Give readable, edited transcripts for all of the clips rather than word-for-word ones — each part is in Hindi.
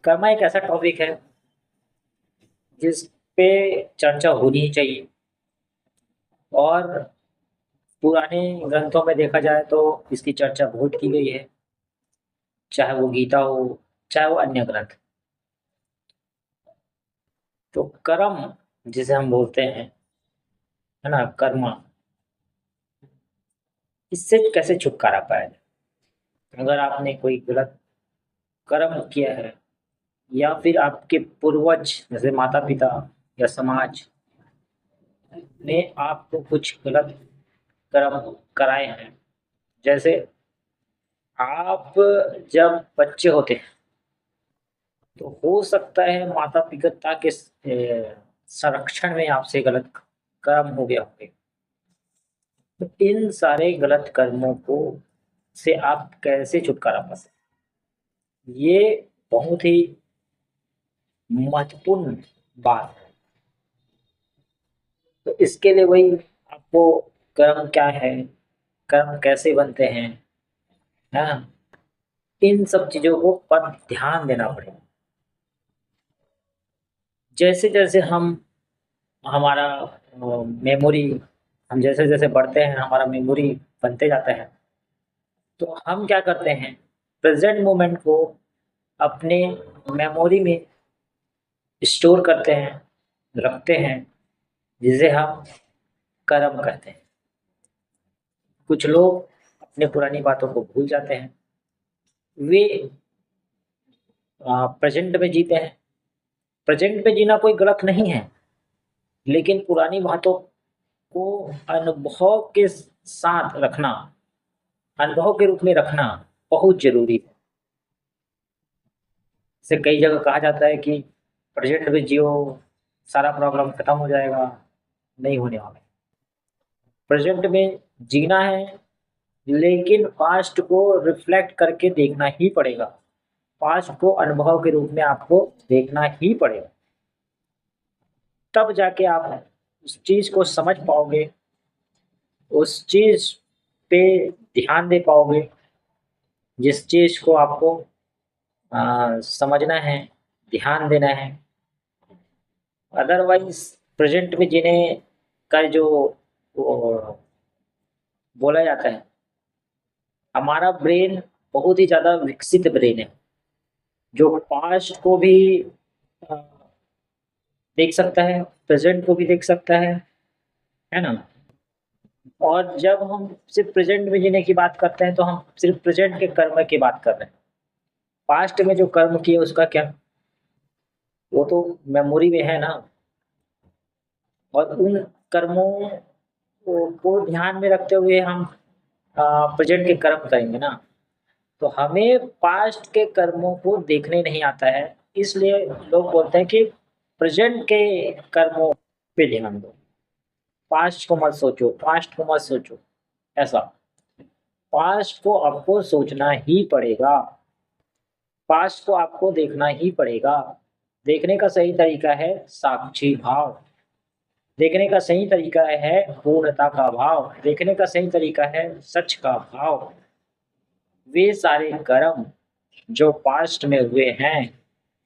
कर्म एक ऐसा टॉपिक है जिस पे चर्चा होनी ही चाहिए। और पुराने ग्रंथों में देखा जाए तो इसकी चर्चा बहुत की गई है, चाहे वो गीता हो, चाहे वो अन्य ग्रंथ। तो कर्म जिसे हम बोलते हैं, है ना, कर्म, इससे कैसे छुटकारा पाया जाए। अगर आपने कोई गलत कर्म किया है, या फिर आपके पूर्वज जैसे माता पिता या समाज ने आपको कुछ गलत कर्म कराए हैं। जैसे आप जब बच्चे होते हैं तो हो सकता है माता पिता के संरक्षण में आपसे गलत कर्म हो गया होगा। तो इन सारे गलत कर्मों को से आप कैसे छुटकारा पा सकते हैं? ये बहुत ही महत्वपूर्ण बात है। तो इसके लिए वही आपको कर्म क्या है, कर्म कैसे बनते हैं, है ना, इन सब चीजों को पर ध्यान देना पड़ेगा। जैसे जैसे हम हमारा मेमोरी, हम जैसे जैसे बढ़ते हैं हमारा मेमोरी बनते जाता है। तो हम क्या करते हैं, प्रेजेंट मोमेंट को अपने मेमोरी में स्टोर करते हैं, रखते हैं, जिसे हम कर्म कहते हैं। कुछ लोग अपने पुरानी बातों को भूल जाते हैं, वे प्रेजेंट में जीते हैं। प्रेजेंट में जीना कोई गलत नहीं है, लेकिन पुरानी बातों को अनुभव के साथ रखना, अनुभव के रूप में रखना बहुत जरूरी है। से कई जगह कहा जाता है कि प्रेजेंट में जियो, सारा प्रॉब्लम खत्म हो जाएगा। नहीं होने वाला है। प्रेजेंट में जीना है, लेकिन पास्ट को रिफ्लेक्ट करके देखना ही पड़ेगा। पास्ट को अनुभव के रूप में आपको देखना ही पड़ेगा। तब जाके आप उस चीज को समझ पाओगे, उस चीज पे ध्यान दे पाओगे, जिस चीज को आपको समझना है, ध्यान देना है। अदरवाइज प्रेजेंट में जीने का जो वो बोला जाता है, हमारा ब्रेन बहुत ही ज्यादा विकसित ब्रेन है, जो पास्ट को भी अ, देख सकता है, प्रेजेंट को भी देख सकता है ना। और जब हम सिर्फ प्रेजेंट में जीने की बात करते हैं तो हम सिर्फ प्रेजेंट के कर्म की बात कर रहे हैं। पास्ट में जो कर्म किए उसका क्या, वो तो मेमोरी में है ना। और उन कर्मों को ध्यान में रखते हुए हम प्रेजेंट के कर्म करेंगे ना। तो हमें पास्ट के कर्मों को देखने नहीं आता है, इसलिए लोग बोलते हैं कि प्रेजेंट के कर्मों पे ध्यान दो, पास्ट को मत सोचो, पास्ट को मत सोचो। ऐसा पास्ट को आपको सोचना ही पड़ेगा, पास्ट को आपको देखना ही पड़ेगा। देखने का सही तरीका है साक्षी भाव, देखने का सही तरीका है पूर्णता का भाव, देखने का सही तरीका है सच का भाव। वे सारे कर्म जो पास्ट में हुए हैं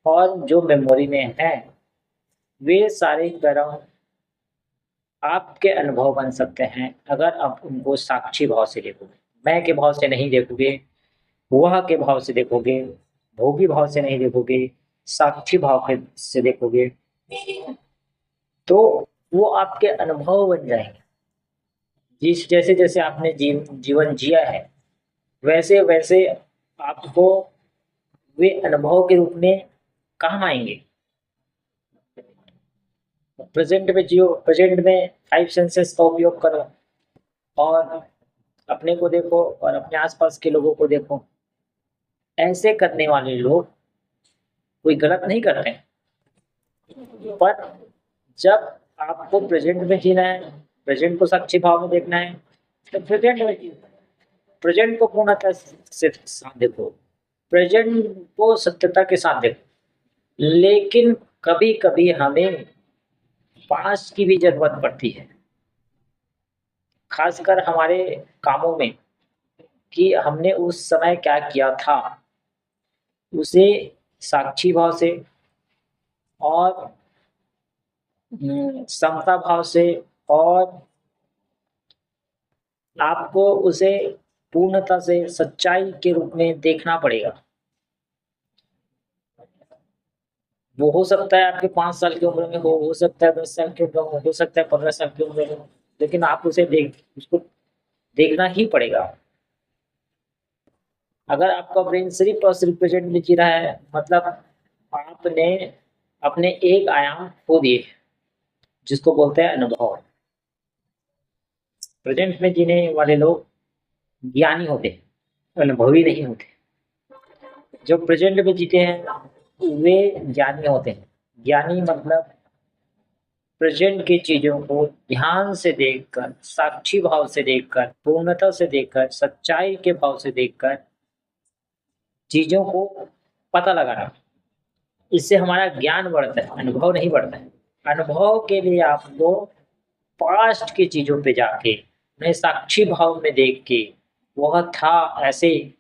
और जो मेमोरी में हैं, वे सारे कर्म आपके अनुभव बन सकते हैं अगर आप उनको साक्षी भाव से देखोगे। मैं के भाव से नहीं देखोगे, वह के भाव से देखोगे, भोगी भाव से नहीं देखोगे, साक्षी भाव से देखोगे, तो वो आपके अनुभव बन जाएंगे। जिस जैसे जैसे आपने जीवन जिया है, वैसे वैसे आपको वे अनुभव के रूप में काम आएंगे। प्रेजेंट में जियो, प्रेजेंट में फाइव सेंसेस का उपयोग करो, और अपने को देखो और अपने आसपास के लोगों को देखो। ऐसे करने वाले लोग कोई गलत नहीं कर रहे हैं, पर जब आपको प्रेजेंट में जीना है, प्रेजेंट को सच्चे भाव में देखना है, तो प्रेजेंट में जियो। प्रेजेंट को पूर्णतः से साथ देखो, प्रेजेंट को सत्यता के साथ देखो। लेकिन कभी कभी हमें पास्ट की भी जरूरत पड़ती है, खासकर हमारे कामों में, कि हमने उस समय क्या किया था, उसे साक्षी भाव से और समता भाव से, और आपको उसे पूर्णता से सच्चाई के रूप में देखना पड़ेगा। वो हो सकता है आपके 5 साल की उम्र में हो सकता है 10 साल की उम्र में हो सकता है 15 साल की उम्र में, लेकिन आप उसको देखना ही पड़ेगा। अगर आपका ब्रेन सिर्फ और सिर्फ प्रेजेंट में जी रहा है, मतलब आपने अपने एक आयाम खो दिए, जिसको बोलते हैं अनुभव। प्रेजेंट में जीने वाले लोग ज्ञानी होते हैं, अनुभवी नहीं होते। जो प्रेजेंट में जीते हैं वे ज्ञानी होते हैं। ज्ञानी मतलब प्रेजेंट की चीजों को ध्यान से देखकर, साक्षी भाव से देखकर, पूर्णता से देखकर, सच्चाई के भाव से देखकर चीजों को पता लगाना। इससे हमारा ज्ञान बढ़ता है, अनुभव नहीं बढ़ता है। अनुभव के लिए आपको पास्ट की चीजों पे जाके उन्हें साक्षी भाव में देख के, वह था ऐसे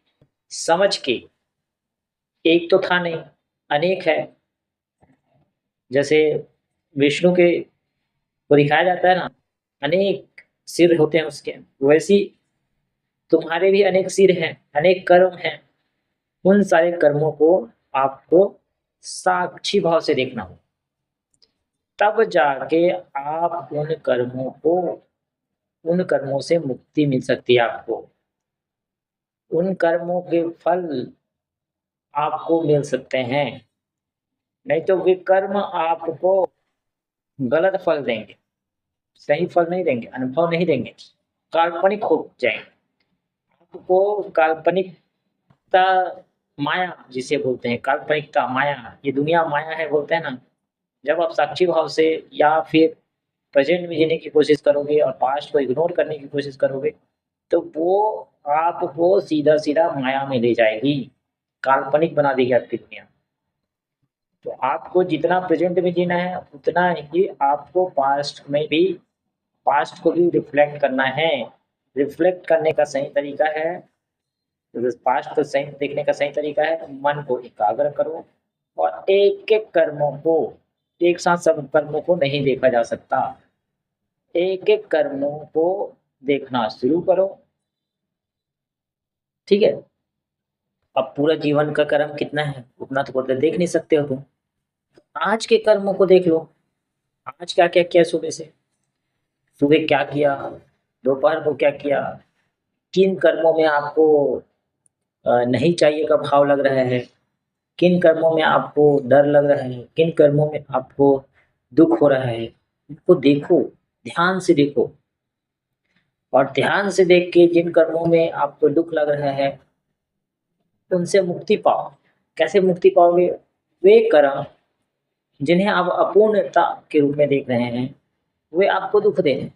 समझ के, एक तो था नहीं अनेक है। जैसे विष्णु के को दिखाया जाता है ना, अनेक सिर होते हैं उसके, वैसी तुम्हारे भी अनेक सिर हैं, अनेक कर्म हैं। उन सारे कर्मों को आपको साक्षी भाव से देखना हो, तब जाके आप उन कर्मों से मुक्ति मिल सकती है आपको। उन कर्मों के फल आपको मिल सकते हैं, नहीं तो वे कर्म आपको गलत फल देंगे, सही फल नहीं देंगे, अनुभव नहीं देंगे, काल्पनिक हो जाएंगे। आपको काल्पनिकता, माया जिसे बोलते हैं, काल्पनिकता माया, ये दुनिया माया है बोलते हैं ना। जब आप साक्षी भाव से या फिर प्रेजेंट में जीने की कोशिश करोगे और पास्ट को इग्नोर करने की कोशिश करोगे, तो वो आपको सीधा सीधा माया में ले जाएगी, काल्पनिक बना देगी आपकी दुनिया। तो आपको जितना प्रेजेंट में जीना है उतना ही आपको पास्ट को भी रिफ्लेक्ट करना है। रिफ्लेक्ट करने का सही तरीका है, पास्ट को सही देखने का सही तरीका है, मन को एकाग्र करो और एक एक कर्मों को, एक साथ सब कर्मों को नहीं देखा जा सकता। एक एक कर्मों को देखना शुरू करो, ठीक है। अब पूरा जीवन का कर्म कितना है उतना तो बोलते देख नहीं सकते हो तुम। आज के कर्मों को देख लो, आज क्या क्या किया, सुबह से, सुबह क्या किया, दोपहर को क्या किया, किन कर्मों में आपको नहीं चाहिए का भाव लग रहा है, किन कर्मों में आपको डर लग रहा है, किन कर्मों में आपको दुख हो रहा है, इनको देखो, ध्यान से देखो। और ध्यान से देख के जिन कर्मों में आपको दुख लग रहा है उनसे मुक्ति पाओ। कैसे मुक्ति पाओगे? वे कर्म जिन्हें आप अपूर्णता के रूप में देख रहे हैं वे आपको दुख दे रहे हैं।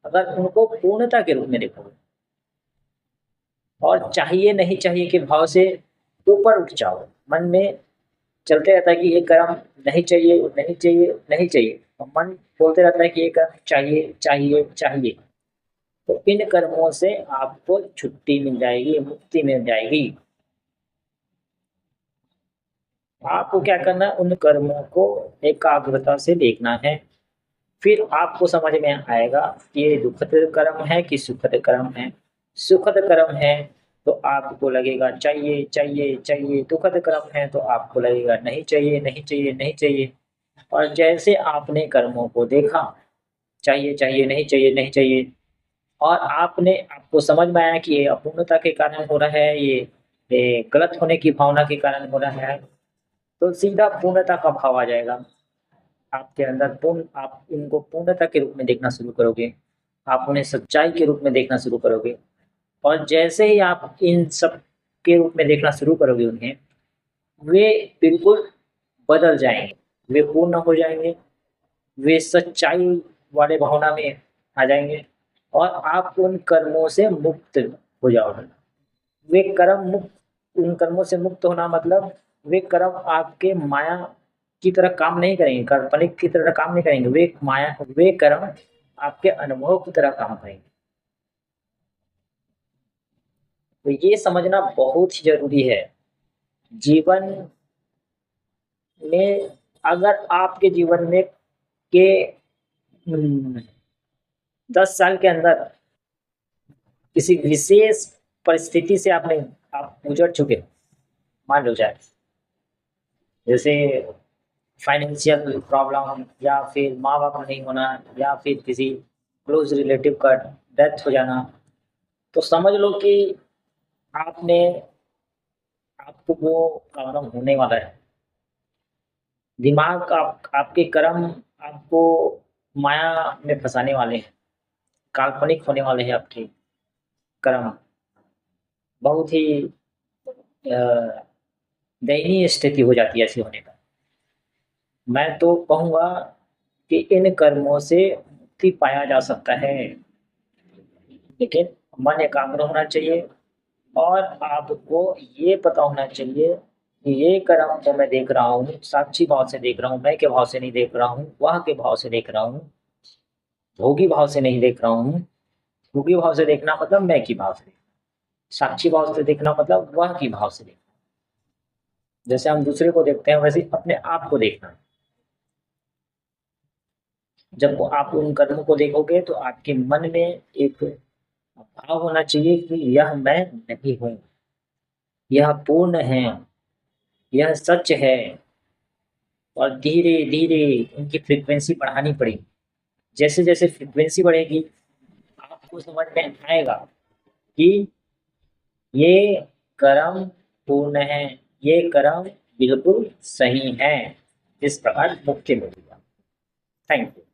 अगर उनको पूर्णता के रूप में देखोगे और चाहिए नहीं चाहिए के भाव से ऊपर उठ जाओ, मन में चलते रहता है कि ये कर्म नहीं चाहिए, नहीं चाहिए, नहीं चाहिए, और मन बोलते रहता है कि ये कर्म चाहिए, चाहिए, चाहिए। तो इन कर्मों से आपको छुट्टी मिल जाएगी, मुक्ति मिल जाएगी। आपको क्या करना है, उन कर्मों को एकाग्रता से देखना है। फिर आपको समझ में आएगा कि ये दुखद कर्म है कि सुखद कर्म है। सुखद कर्म है तो आपको लगेगा चाहिए, चाहिए, चाहिए। दुखद कर्म है तो आपको लगेगा नहीं चाहिए, नहीं चाहिए, नहीं चाहिए। और जैसे आपने कर्मों को देखा, चाहिए, चाहिए, नहीं चाहिए, नहीं चाहिए, और आपको समझ में आया कि ये अपूर्णता के कारण हो रहा है, ये गलत होने की भावना के कारण हो रहा है, तो सीधा पूर्णता का भाव आ जाएगा आपके अंदर। आप इनको पूर्णता के रूप में देखना शुरू करोगे, आप उन्हें सच्चाई के रूप में देखना शुरू करोगे। और जैसे ही आप इन सब के रूप में देखना शुरू करोगे उन्हें, वे बिल्कुल बदल जाएंगे, वे पूर्ण हो जाएंगे, वे सच्चाई वाले भावना में आ जाएंगे और आप उन कर्मों से मुक्त हो जाओगे। वे कर्म मुक्त उन कर्मों से मुक्त होना मतलब वे कर्म आपके माया की तरह काम नहीं करेंगे, काल्पनिक की तरह काम नहीं करेंगे। वे कर्म आपके अनुभव की तरह काम करेंगे। तो ये समझना बहुत ही जरूरी है। जीवन में अगर आपके जीवन में के 10 साल के अंदर किसी विशेष परिस्थिति से आप गुजर चुके, मान लो जाए जैसे फाइनेंशियल प्रॉब्लम, या फिर माँ बाप नहीं होना, या फिर किसी क्लोज रिलेटिव का डेथ हो जाना, तो समझ लो कि आपने आपको वो प्रॉब्लम होने वाला है। दिमाग आपके कर्म आपको माया में फंसाने वाले हैं, काल्पनिक होने वाले हैं आपके कर्म। बहुत ही दयनीय स्थिति हो जाती है ऐसे होने पर। मैं तो कहूँगा कि इन कर्मों से मुक्ति पाया जा सकता है, लेकिन मन एकाग्र होना चाहिए और आपको ये पता होना चाहिए कि ये कर्म जो मैं देख रहा हूँ साक्षी भाव से देख रहा हूँ, मैं के भाव से नहीं देख रहा हूँ, वह के भाव से देख रहा हूँ, भोगी भाव से नहीं देख रहा हूँ। भोगी भाव से देखना मतलब मैं की भाव से देखना, साक्षी भाव से देखना मतलब वह की भाव से देखना। जैसे हम दूसरे को देखते हैं वैसे अपने आप को देखना। जब आप उन कर्मों को देखोगे तो आपके मन में एक भाव होना चाहिए कि यह मैं नहीं हूँ, यह पूर्ण है, यह सच है। और धीरे धीरे उनकी फ्रीक्वेंसी बढ़ानी पड़ेगी। जैसे जैसे फ्रीक्वेंसी बढ़ेगी आपको समझ में आएगा कि ये कर्म पूर्ण है, ये कर्म बिल्कुल सही है। इस प्रकार मुक्ति मिलेगा। Thank you.